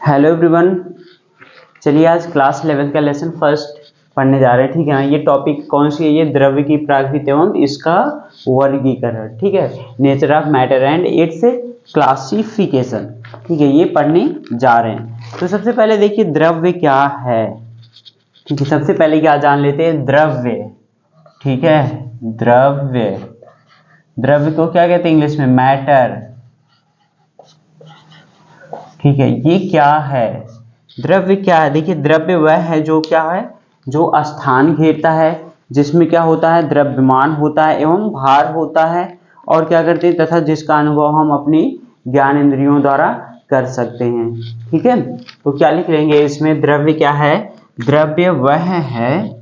Hello everyone, चलिए आज class 11 का लेसन फर्स्ट पढ़ने जा रहे हैं। ठीक है, ये टॉपिक कौन सी है? ये द्रव्य की प्रकृति एवं इसका वर्गीकरण। ठीक है, nature of matter and it's classification. ठीक है, ये पढ़ने जा रहे हैं। तो सबसे पहले देखिए द्रव्य क्या है। ठीक है, सबसे पहले क्या जान लेते हैं? द्रव्य। ठीक है, द्रव्य, द्रव्य को क्या कहते हैं इंग्लिश में? मैटर। ठीक है, ये क्या है? द्रव्य क्या है? देखिए द्रव्य वह है जो क्या है, जो स्थान घेरता है, जिसमें क्या होता है? द्रव्यमान होता है एवं भार होता है, और क्या करते हैं? तथा जिसका अनुभव हम अपनी ज्ञान इंद्रियों द्वारा कर सकते हैं। ठीक है, तो क्या लिख लेंगे इसमें? द्रव्य क्या है? द्रव्य वह है,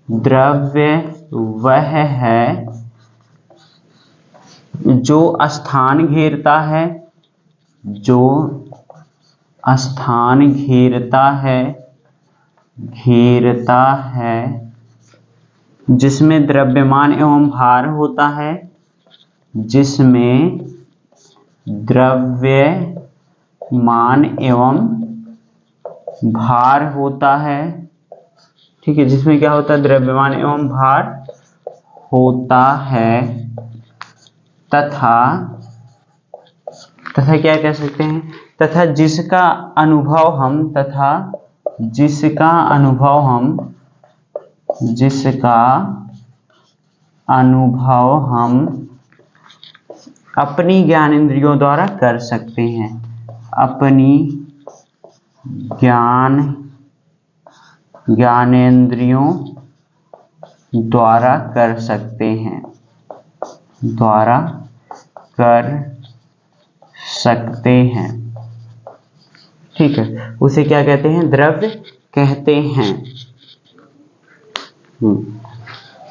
द्रव्य वह है जो स्थान घेरता है, जो स्थान घेरता है, घेरता है, जिसमें द्रव्यमान एवं भार होता है, जिसमें द्रव्यमान एवं भार होता है। ठीक है, जिसमें क्या होता है? द्रव्यमान एवं भार होता है, तथा क्या कह सकते हैं? तथा जिसका अनुभव हम, तथा जिसका अनुभव हम, जिसका अनुभव हम अपनी ज्ञान इंद्रियों द्वारा कर सकते हैं, अपनी ज्ञानेंद्रियों द्वारा कर सकते हैं, द्वारा कर सकते हैं। ठीक है, उसे क्या कहते हैं? द्रव्य कहते हैं।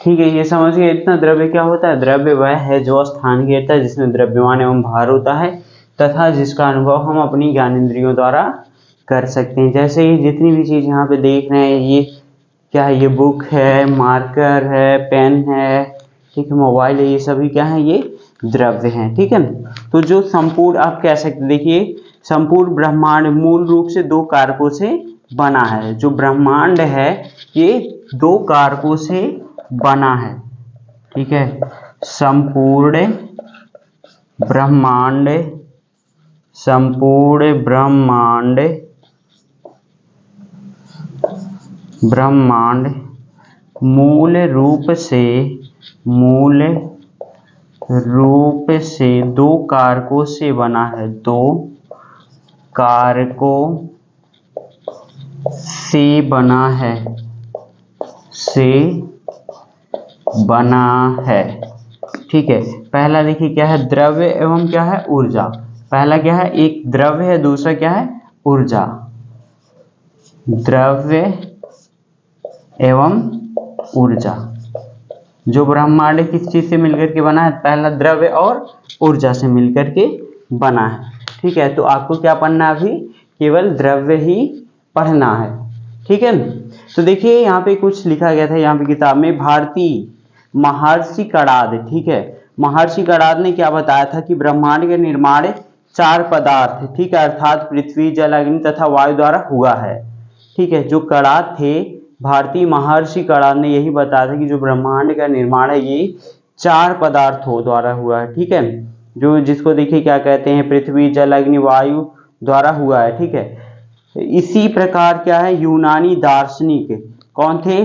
ठीक है, ये समझिए इतना। द्रव्य क्या होता है? द्रव्य वह है जो स्थान घेरता है, जिसमें द्रव्यमान एवं भार होता है, तथा जिसका अनुभव हम अपनी ज्ञान इंद्रियों द्वारा कर सकते हैं। जैसे ये जितनी भी चीज यहाँ पे देख रहे हैं, ये क्या है? ये बुक है, मार्कर है, पेन है, ठीक है, मोबाइल है, ये सभी क्या है? ये द्रव्य हैं। ठीक है, तो जो संपूर्ण आप कह सकते, देखिए संपूर्ण ब्रह्मांड मूल रूप से दो कारकों से बना है। जो ब्रह्मांड है ये दो कारकों से बना है। ठीक है, संपूर्ण ब्रह्मांड, संपूर्ण ब्रह्मांड, ब्रह्मांड मूल रूप से दो कारकों से बना है, दो कारकों से बना है, से बना है। ठीक है, पहला देखिए क्या है? द्रव्य एवं क्या है? ऊर्जा। पहला क्या है? एक द्रव्य है, दूसरा क्या है? ऊर्जा। द्रव्य एवं ऊर्जा। जो ब्रह्मांड किस चीज से मिलकर के बना है? पहला द्रव्य और ऊर्जा से मिलकर के बना है। ठीक है, तो आपको क्या पढ़ना है? अभी केवल द्रव्य ही पढ़ना है। ठीक है, तो देखिए यहाँ पे कुछ लिखा गया था, यहाँ पे किताब में भारतीय महर्षि कणाद। ठीक है, महर्षि कणाद ने क्या बताया था कि ब्रह्मांड का निर्माण चार पदार्थ, ठीक है, अर्थात पृथ्वी, जल, अग्नि तथा वायु द्वारा हुआ है। ठीक है, जो कणाद थे, भारतीय महर्षि कणाद ने यही बताया था कि जो ब्रह्मांड का निर्माण है ये चार पदार्थों द्वारा हुआ है। ठीक है, जो जिसको देखिए क्या कहते हैं? पृथ्वी, जल, अग्नि, वायु द्वारा हुआ है। ठीक है, इसी प्रकार क्या है? यूनानी दार्शनिक कौन थे?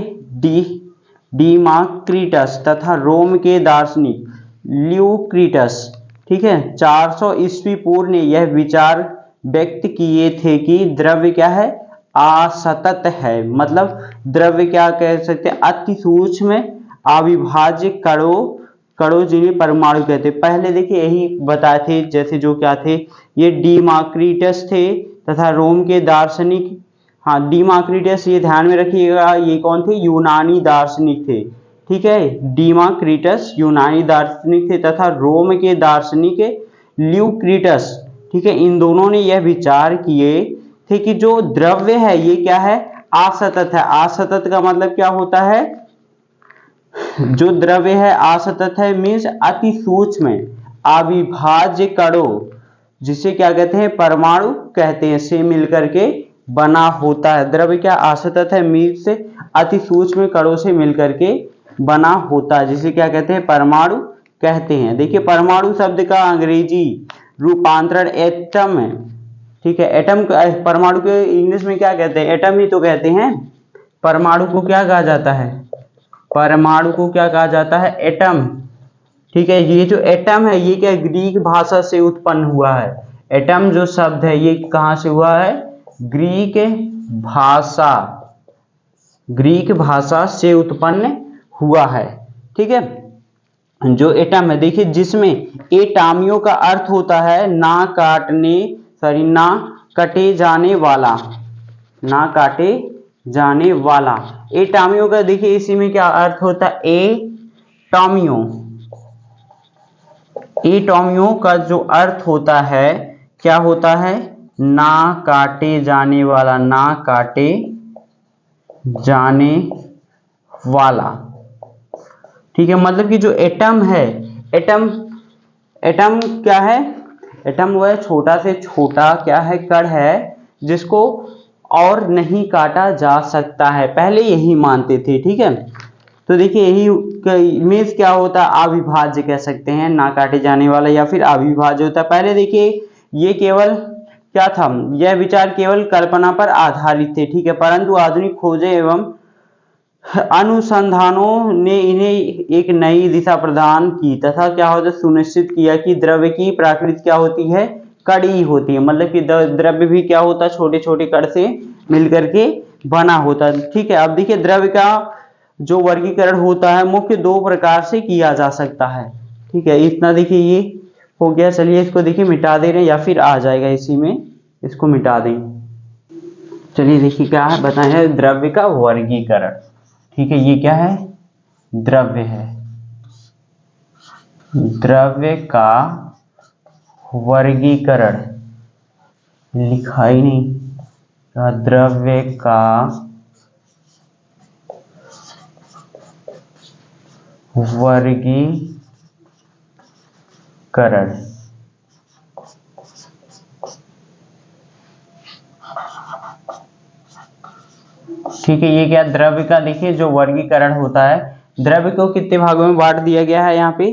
डीमाक्रिटस तथा रोम के दार्शनिक ल्यूक्रिटस, ठीक है, 400 ईस्वी पूर्व ने यह विचार व्यक्त किए थे कि द्रव्य क्या है? असतत है। मतलब द्रव्य क्या कह सकते हैं? अति सूक्ष्म अविभाज्य कणों जिन्हें परमाणु कहते हैं। पहले देखिए यही बताए थे, जैसे जो क्या थे? ये डीमाक्रिटस थे तथा रोम के दार्शनिक, हाँ डीमाक्रिटस, ये ध्यान में रखिएगा, ये कौन थे? यूनानी दार्शनिक थे। ठीक है, डीमाक्रिटस यूनानी दार्शनिक थे तथा रोम के दार्शनिक ल्यूक्रिटस, ठीक है, इन दोनों ने यह विचार किए थे कि जो द्रव्य है ये क्या है? असतत है। असतत का मतलब क्या होता है? जो द्रव्य है असतत है मीन्स अति सूक्ष्म अविभाज्य कणों, जिसे क्या कहते हैं, परमाणु कहते हैं, से मिलकर के बना होता है। द्रव्य क्या आसतत है, मील से अति सूक्ष्म कणों से मिलकर के बना होता है, जिसे क्या कहते हैं, परमाणु कहते हैं। देखिए परमाणु शब्द का अंग्रेजी रूपांतरण एटम है। ठीक है, एटम, परमाणु के इंग्लिश में क्या कहते हैं, एटम ही तो कहते हैं। परमाणु को क्या कहा जाता है, परमाणु को क्या कहा जाता है, एटम। ठीक है, ये जो एटम है ये क्या ग्रीक भाषा से उत्पन्न हुआ है। एटम जो शब्द है ये कहाँ से हुआ है, ग्रीक भाषा, ग्रीक भाषा से उत्पन्न हुआ है। ठीक है, जो एटम है देखिए, जिसमें एटामियों का अर्थ होता है ना काटने, सॉरी ना कटे जाने वाला, ना काटे जाने वाला। एटामियों का देखिए इसी में क्या अर्थ होता है, एटॉमियों, एटॉमियों का जो अर्थ होता है क्या होता है, ना काटे जाने वाला, ना काटे जाने वाला। ठीक है, मतलब कि जो एटम है, एटम, एटम क्या है, एटम वह छोटा से छोटा क्या है, कण है जिसको और नहीं काटा जा सकता है, पहले यही मानते थे। ठीक है, तो देखिए यही मीन्स क्या होता है, अविभाज्य कह सकते हैं, ना काटे जाने वाला या फिर अविभाज्य होता है। पहले देखिए ये केवल क्या था, यह विचार केवल कल्पना पर आधारित थे। ठीक है, परंतु आधुनिक खोजें एवं अनुसंधानों ने इन्हें एक नई दिशा प्रदान की तथा क्या होता है, सुनिश्चित किया कि द्रव्य की प्रकृति क्या होती है, कड़ी होती है। मतलब कि द्रव्य भी क्या होता है, छोटे छोटे कण से मिलकर के बना होता है। ठीक है, अब देखिए द्रव्य का जो वर्गीकरण होता है मुख्य दो प्रकार से किया जा सकता है। ठीक है, इतना देखिए ये हो गया। चलिए इसको देखिए मिटा दे रहे हैं या फिर आ जाएगा इसी में, इसको मिटा दें। चलिए देखिए क्या है, बताएं द्रव्य का वर्गीकरण। ठीक है, ये क्या है, द्रव्य है, द्रव्य का वर्गीकरण, लिखा ही नहीं, द्रव्य का वर्गीकरण। ठीक है, ये क्या द्रव्य का देखिए जो वर्गीकरण होता है, द्रव्य को कितने भागों में बांट दिया गया है, यहाँ पे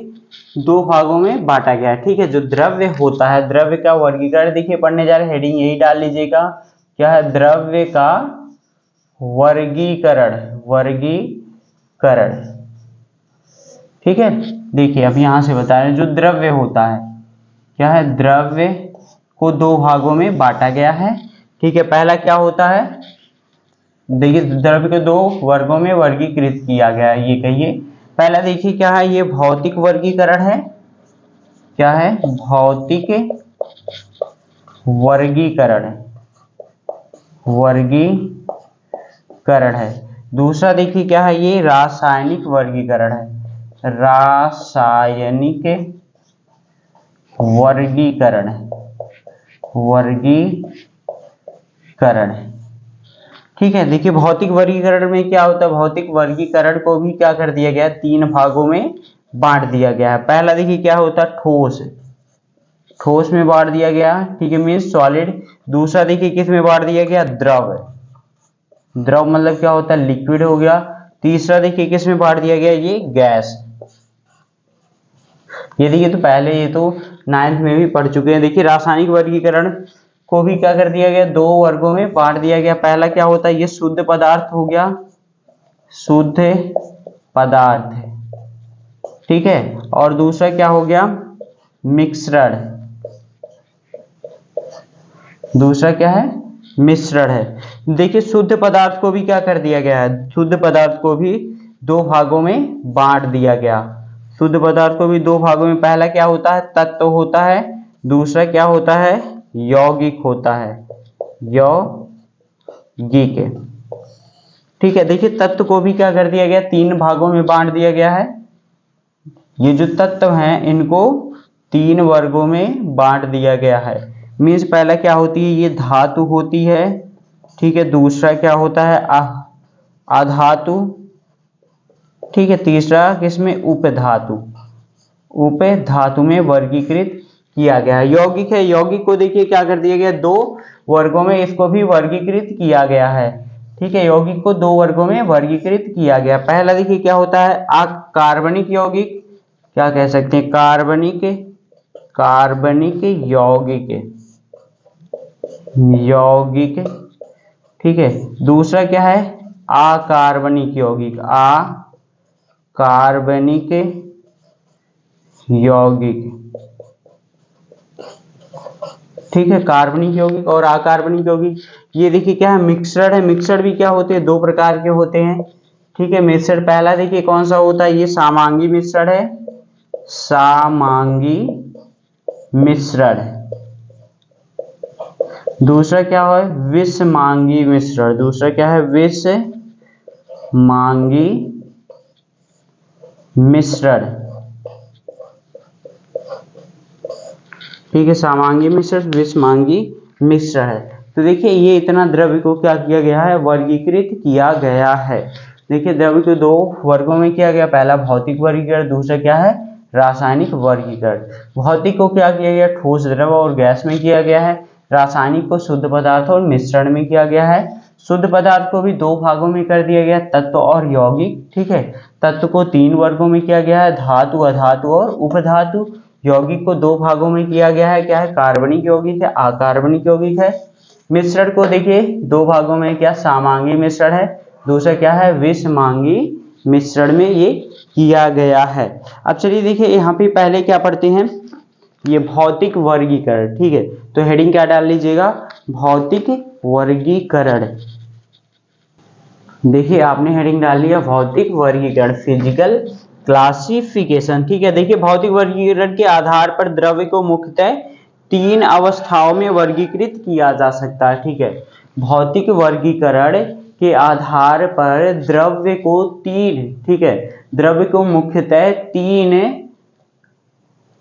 दो भागों में बांटा गया है। ठीक है, जो द्रव्य होता है, द्रव्य का वर्गीकरण देखिए पढ़ने जा रहे, हेडिंग यही डाल लीजिएगा, क्या है, द्रव्य का वर्गीकरण, वर्गीकरण। ठीक है, देखिए अब यहां से बता रहे हैं, जो द्रव्य होता है क्या है, द्रव्य को दो भागों में बांटा गया है। ठीक है, पहला क्या होता है, देखिए द्रव्य को दो वर्गों में वर्गीकृत किया गया है। ये कहिए पहला देखिए क्या है, ये भौतिक वर्गीकरण है, क्या है, भौतिक वर्गीकरण, वर्गीकरण है। दूसरा देखिए क्या है, ये रासायनिक वर्गीकरण है, रासायनिक वर्गीकरण, वर्गीकरण। ठीक है, देखिए भौतिक वर्गीकरण में क्या होता है, भौतिक वर्गीकरण को भी क्या कर दिया गया, तीन भागों में बांट दिया गया है। पहला देखिए क्या होता है, ठोस, ठोस में बांट दिया गया। ठीक है, मीन्स सॉलिड। दूसरा देखिए किस में बांट दिया गया, द्रव, द्रव मतलब क्या होता है, लिक्विड हो गया। तीसरा देखिए किस में बांट दिया गया, ये गैस। ये देखिए तो पहले ये तो 9th में भी पढ़ चुके हैं। देखिए रासायनिक वर्गीकरण को भी क्या कर दिया गया, दो वर्गों में बांट दिया गया। पहला क्या होता है, ये शुद्ध पदार्थ हो गया, शुद्ध पदार्थ। ठीक है, और दूसरा क्या हो गया, मिश्रण, दूसरा क्या है, मिश्रण है। देखिए शुद्ध पदार्थ को भी क्या कर दिया गया है, शुद्ध पदार्थ को भी दो भागों में बांट दिया गया। शुद्ध पदार्थ को भी दो भागों में, पहला क्या होता है, तत्व होता है, दूसरा क्या होता है, यौगिक होता है, यौगिक। ठीक है, देखिए तत्व को भी क्या कर दिया गया, तीन भागों में बांट दिया गया है। ये जो तत्व हैं इनको तीन वर्गों में बांट दिया गया है। मीन्स पहला क्या होती है, ये धातु होती है। ठीक है, दूसरा क्या होता है, अधातु। ठीक है, तीसरा किसमें, उपधातु, उपधातु में वर्गीकृत किया गया है। यौगिक है, यौगिक को देखिए क्या कर दिया गया, 2 वर्गों में इसको भी वर्गीकृत किया गया है। ठीक है, यौगिक को 2 वर्गों में वर्गीकृत किया गया। पहला देखिए क्या होता है, कार्बनिक यौगिक, क्या कह सकते हैं, कार्बनिक यौगिक। ठीक है, दूसरा क्या है, अकार्बनिक यौगिक, अकार्बनिक यौगिक। ठीक है, कार्बनिक यौगिक और अकार्बनिक यौगिक, ये देखिए क्या है, मिक्सर है। मिक्सर भी क्या होते हैं, 2 प्रकार के होते हैं। ठीक है, मिश्रण पहला देखिए कौन सा होता है, ये समांगी मिश्रण है, समांगी मिश्रण। दूसरा क्या है, विषमांगी मिश्रण। दूसरा क्या है, विषमांगी मिश्रण। ठीक है, समांगी मिश्रण, विषमांगी मिश्रण है। तो देखिए ये इतना द्रव्य को क्या किया गया है, वर्गीकृत किया गया है। देखिए द्रव्य को 2 वर्गों में किया गया, पहला भौतिक वर्गीकरण, दूसरा क्या है, रासायनिक वर्गीकरण। भौतिक को क्या किया गया, ठोस, द्रव और गैस में किया गया है। रासायनिक को शुद्ध पदार्थ और मिश्रण में किया गया है। शुद्ध पदार्थ को भी 2 भागों में कर दिया गया, तत्व और यौगिक। ठीक है, तत्व को 3 वर्गों में किया गया है, धातु, अधातु और उपधातु। यौगिक को 2 भागों में किया गया है, क्या है, कार्बनिक यौगिक है, अकार्बनिक यौगिक है। मिश्रण को देखिए 2 भागों में, क्या, समांगी मिश्रण है, दूसरा क्या है, विषमांगी मिश्रण में ये किया गया है। अब चलिए देखिए यहाँ पे पहले क्या पढ़ते हैं, ये भौतिक वर्गीकरण। ठीक है, तो हेडिंग क्या डाल लीजिएगा, भौतिक वर्गीकरण। देखिए आपने हेडिंग डाल लिया भौतिक वर्गीकरण, फिजिकल क्लासिफिकेशन। ठीक है, देखिए भौतिक वर्गीकरण के आधार पर द्रव्य को मुख्यतः 3 अवस्थाओं में वर्गीकृत किया जा सकता है। ठीक है, भौतिक वर्गीकरण के आधार पर द्रव्य को 3, ठीक है, द्रव्य को मुख्यतः 3,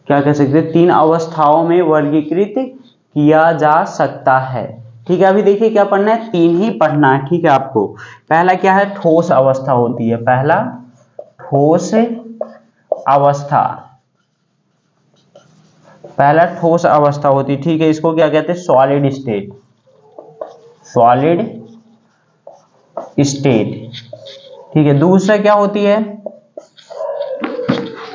क्या कह सकते हैं, 3 अवस्थाओं में वर्गीकृत किया जा सकता है। ठीक है, अभी देखिए क्या पढ़ना है, 3 ही पढ़ना है। ठीक है, आपको पहला क्या है, ठोस अवस्था होती है, पहला ठोस अवस्था, पहला ठोस अवस्था होती है। ठीक है, इसको क्या कहते हैं, सॉलिड स्टेट, सॉलिड स्टेट। ठीक है, दूसरा क्या होती है,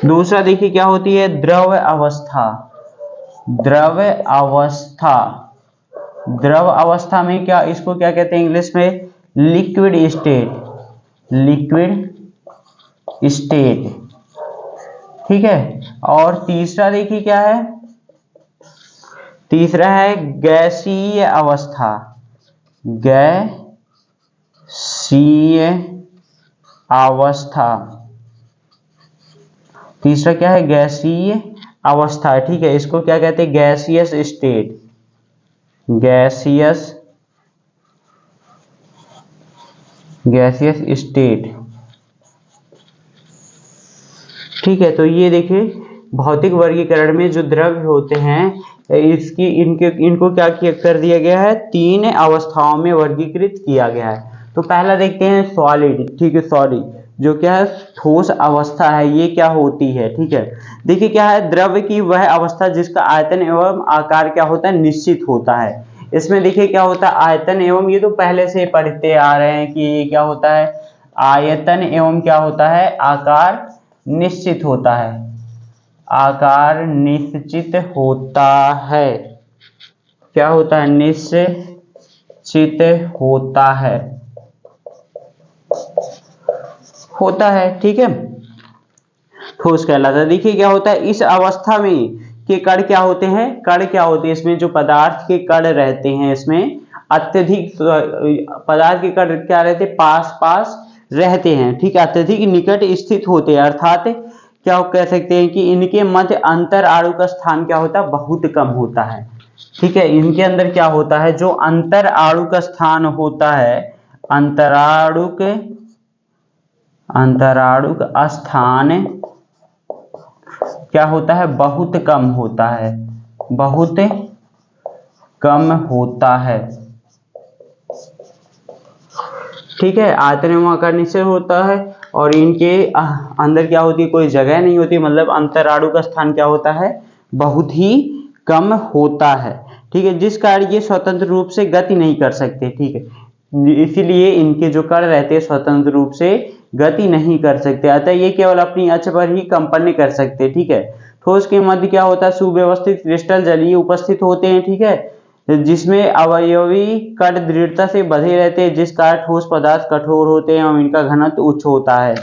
दूसरा देखिए क्या होती है, द्रव अवस्था, द्रव अवस्था। द्रव अवस्था में क्या, इसको क्या कहते हैं इंग्लिश में, लिक्विड स्टेट, लिक्विड स्टेट। ठीक है, और तीसरा देखिए क्या है, तीसरा है गैसीय अवस्था, गैसीय अवस्था। तीसरा क्या है, गैसीय अवस्था। ठीक है, इसको क्या कहते हैं, गैसियस स्टेट, गैसियस स्टेट। ठीक है, तो ये देखिए भौतिक वर्गीकरण में जो द्रव्य होते हैं इसकी इनको क्या कर दिया गया है, 3 अवस्थाओं में वर्गीकृत किया गया है। तो पहला देखते हैं सॉलिड। ठीक है, सॉलिड जो क्या है, ठोस अवस्था है, ये क्या होती है। ठीक है, देखिए क्या है, द्रव्य की वह अवस्था जिसका आयतन एवं आकार क्या होता है, निश्चित होता है। इसमें देखिए क्या होता है, आयतन एवं, ये तो पहले से पढ़ते आ रहे हैं कि ये क्या होता है, आयतन एवं क्या होता है, आकार निश्चित होता है, आकार निश्चित होता है, क्या होता है, निश्चित होता है। ठीक है, ठोस कहलाता है। देखिए क्या होता है, इस अवस्था में के कण क्या होते हैं, कण क्या होते हैं, इसमें जो पदार्थ के कण रहते हैं, इसमें अत्यधिक पदार्थ के कण क्या रहते हैं, पास पास रहते हैं। ठीक है, अत्यधिक निकट स्थित होते हैं, अर्थात क्या कह सकते हैं कि इनके मध्य अंतर आणु का स्थान क्या होता है, बहुत कम होता है। ठीक है, इनके अंदर क्या होता है, जो अंतर आणु का स्थान होता है, अंतराणुक स्थान क्या होता है, बहुत कम होता है, बहुत कम होता है। ठीक है, आयतन एवं आकार निश्चित होता है और इनके अंदर क्या होती है, कोई जगह नहीं होती, मतलब अंतराणु का स्थान क्या होता है, बहुत ही कम होता है। ठीक है, जिस कारण ये स्वतंत्र रूप से गति नहीं कर सकते। ठीक है, इसीलिए इनके जो कण रहते हैं स्वतंत्र रूप से गति नहीं कर सकते, अतः ये केवल अपनी अक्ष पर ही कंपन कर सकते। ठीक है, ठोस के मध्य क्या होता है, सुव्यवस्थित क्रिस्टल जलीय उपस्थित होते हैं। ठीक है, जिसमें अवयवी कण दृढ़ता से बंधे रहते हैं, जिस कारण ठोस पदार्थ कठोर होते हैं और इनका घनत्व उच्च होता है।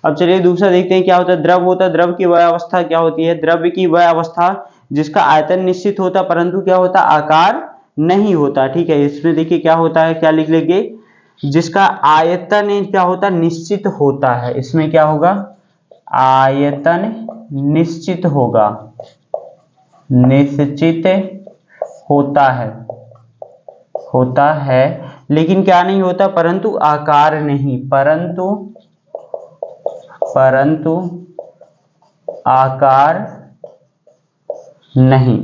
अब चलिए दूसरा देखते हैं क्या होता है। द्रव होता है, द्रव की वह अवस्था क्या होती है, द्रव्य की वह अवस्था जिसका आयतन निश्चित होता परंतु क्या होता, आकार नहीं होता। ठीक है, इसमें देखिए क्या होता है, क्या लिख लेंगे, जिसका आयतन क्या होता, निश्चित होता है। इसमें क्या होगा, आयतन निश्चित होगा, निश्चित होता है, लेकिन क्या नहीं होता, परंतु आकार नहीं, परंतु आकार नहीं।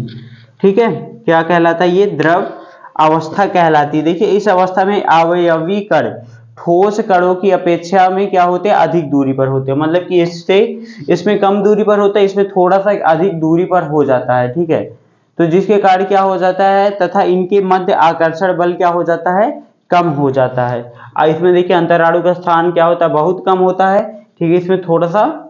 ठीक है, क्या कहलाता है, ये द्रव अवस्था कहलाती है। देखिए इस अवस्था में अवयवी कण ठोस कणों की अपेक्षा में क्या होते हैं, अधिक दूरी पर होते हैं। मतलब कि इसमें कम दूरी पर होता है, इसमें थोड़ा सा अधिक दूरी पर हो जाता है। ठीक है, तो जिसके कारण क्या हो जाता है, तथा इनके मध्य आकर्षण बल क्या हो जाता है, कम हो जाता है। इसमें देखिए अंतराणु का स्थान क्या होता है, बहुत कम होता है। ठीक है, इसमें थोड़ा सा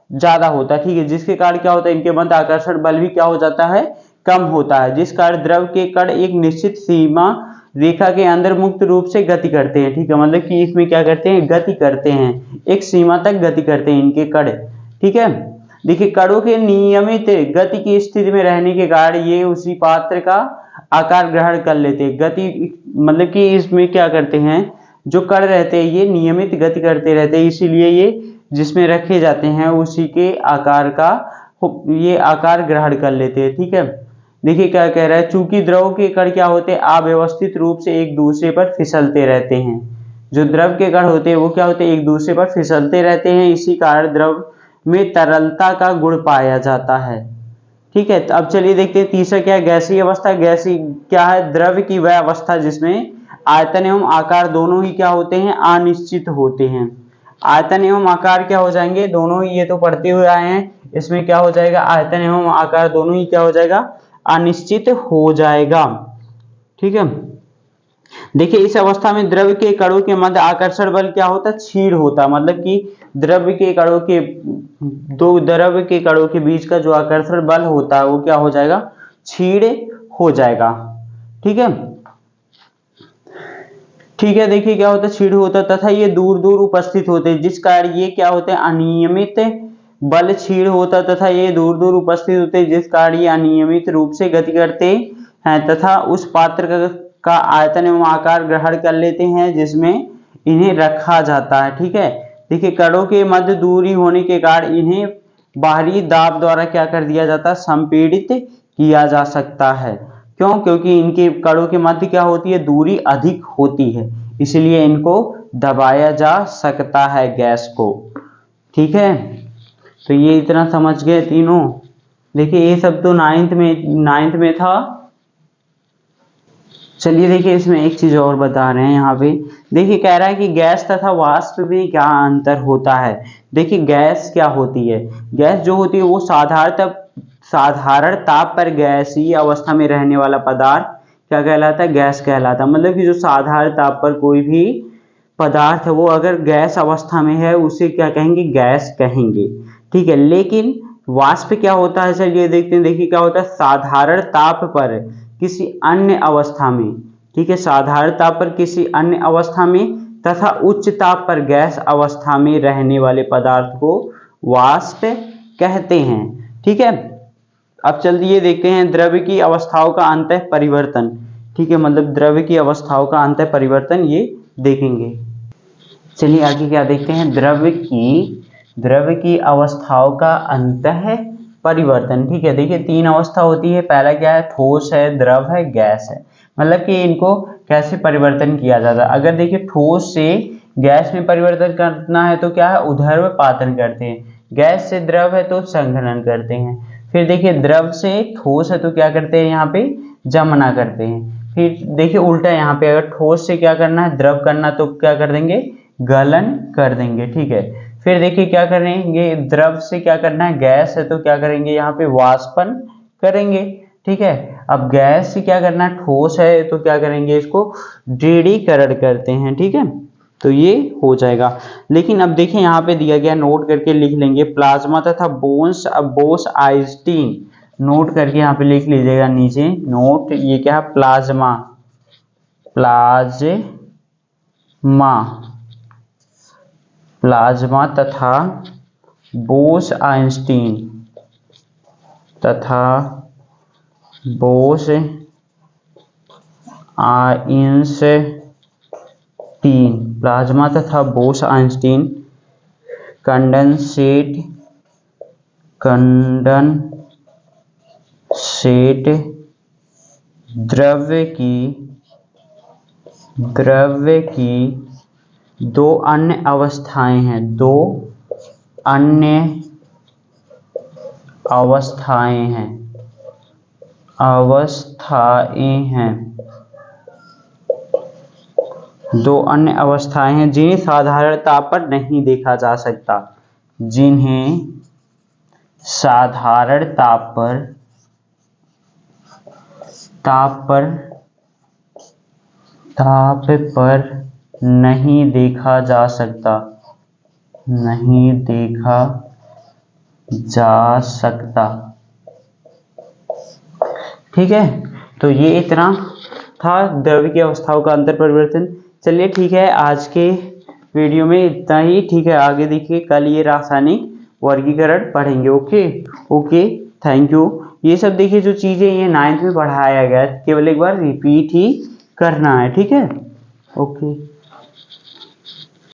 ज्यादा होता है। ठीक है, जिसके कारण क्या होता है, इनके मध्य आकर्षण बल भी क्या हो जाता है, कम होता है, जिस कारण द्रव के कण एक निश्चित सीमा रेखा के अंदर मुक्त रूप से गति करते हैं। ठीक है, मतलब कि इसमें क्या करते हैं, गति करते हैं, एक सीमा तक गति करते हैं इनके कण। ठीक है, देखिए कणों के नियमित गति की स्थिति में रहने के कारण ये उसी पात्र का आकार ग्रहण कर लेते हैं। गति मतलब कि इसमें क्या करते हैं, जो कण रहते हैं ये नियमित गति करते रहते हैं, इसीलिए ये जिसमें रखे जाते हैं उसी के आकार का ये आकार ग्रहण कर लेते हैं। ठीक है, देखिए क्या कह रहा है, चूंकि द्रव के कण क्या होते हैं, अव्यवस्थित रूप से एक दूसरे पर फिसलते रहते हैं। जो द्रव के कण होते हैं वो क्या होते हैं, एक दूसरे पर फिसलते रहते हैं, इसी कारण द्रव में तरलता का गुण पाया जाता है। ठीक है, तो अब चलिए देखते हैं तीसरा क्या है, गैसीय अवस्था। गैसीय क्या है, द्रव्य की वह अवस्था जिसमें आयतन एवं आकार दोनों ही क्या होते हैं, अनिश्चित होते हैं। आयतन एवं आकार क्या हो जाएंगे, दोनों ही, ये तो पढ़ते हुए आए हैं, इसमें क्या हो जाएगा, आयतन एवं आकार दोनों ही क्या हो जाएगा, अनिश्चित हो जाएगा। ठीक है, देखिए इस अवस्था में द्रव्य के कणों के मध्य आकर्षण बल क्या होता है, क्षीण होता है। मतलब कि द्रव्य के कणों के दो द्रव्य के कणों के बीच का जो आकर्षण बल होता है वो क्या हो जाएगा, क्षीण हो जाएगा। ठीक है, ठीक है, देखिए क्या होता है, क्षीण होता है तथा ये दूर दूर उपस्थित होते हैं, जिस कारण ये क्या होते हैं, अनियमित बल क्षीण होता है तथा ये दूर दूर उपस्थित होते हैं, जिस कारण ये अनियमित रूप से गति करते हैं तथा उस पात्र का आयतन एवं आकार ग्रहण कर लेते हैं जिसमें इन्हें रखा जाता है। ठीक है, देखिए कणों के मध्य दूरी होने के कारण इन्हें बाहरी दाब द्वारा क्या कर दिया जाता है, संपीड़ित किया जा सकता है। क्यों, क्योंकि इनके कणों के मध्य क्या होती है, दूरी अधिक होती है, इसलिए इनको दबाया जा सकता है गैस को। ठीक है, तो ये इतना समझ गए तीनों। देखिए ये सब तो नाइन्थ में था। चलिए देखिए इसमें एक चीज और बता रहे हैं यहाँ पे। देखिए कह रहा है कि गैस तथा वाष्प में क्या अंतर होता है। देखिए गैस क्या होती है, गैस जो होती है वो साधारण ताप पर गैसीय अवस्था में रहने वाला पदार्थ क्या कहलाता है, गैस कहलाता है। मतलब कि जो साधारण ताप पर कोई भी पदार्थ है वो अगर गैस अवस्था में है उसे क्या कहेंगे, गैस कहेंगे। ठीक है, लेकिन वाष्प क्या होता है, चलिए देखते हैं। देखिए क्या होता है, साधारण ताप पर किसी अन्य अवस्था में, ठीक है, साधारण ताप पर किसी अन्य अवस्था में तथा उच्च ताप पर गैस अवस्था में रहने वाले पदार्थ को वाष्प कहते हैं। ठीक है, अब चलिए देखते हैं द्रव्य की अवस्थाओं का अंतः परिवर्तन। ठीक है, मतलब द्रव्य की अवस्थाओं का अंतः परिवर्तन ये देखेंगे। चलिए आगे क्या देखते हैं, द्रव्य की अवस्थाओं का अंतः परिवर्तन। ठीक है, देखिए तीन अवस्था होती है, पहला क्या है, ठोस है, द्रव है, गैस है। मतलब कि इनको कैसे परिवर्तन किया जाता है। अगर देखिए ठोस से गैस में परिवर्तन करना है तो क्या है, ऊर्ध्वपातन करते हैं। गैस से द्रव है तो संघनन करते हैं। फिर देखिए द्रव से ठोस है तो क्या करते हैं, यहाँ पे जमना करते हैं। फिर देखिए उल्टा यहाँ पे, अगर ठोस से क्या करना है, द्रव करना, तो क्या कर देंगे, गलन कर देंगे। ठीक है, फिर देखिए क्या करेंगे, द्रव से क्या करना है, गैस है तो क्या करेंगे, यहाँ पे वाष्पन करेंगे। ठीक है। अब गैस से क्या करना है, ठोस है तो क्या करेंगे, इसको दृढ़ीकरण करते हैं, ठीक है, तो ये हो जाएगा। लेकिन अब देखिए यहाँ पे दिया गया, नोट करके लिख लेंगे, प्लाज्मा तथा बोस आइंस्टीन, नोट करके यहाँ पे लिख लीजिएगा नीचे नोट, ये क्या है, प्लाज्मा, प्लाज्मा तथा बोस आइंस्टीन प्लाज्मा तथा बोस आइंस्टीन कंडेंसेट द्रव्य की दो अन्य अवस्थाएं हैं, दो अन्य अवस्थाएं हैं जिन्हें साधारण ताप पर नहीं देखा जा सकता, जिन्हें साधारण ताप पर नहीं देखा जा सकता, ठीक है। तो ये इतना था द्रव्य की अवस्थाओं का अंतर परिवर्तन। चलिए ठीक है, आज के वीडियो में इतना ही, ठीक है। आगे देखिए, कल ये रासायनिक वर्गीकरण पढ़ेंगे। Okay, thank you. ये सब देखिए जो चीजें ये 9th में पढ़ाया गया, केवल एक बार रिपीट ही करना है, ठीक है। ओके।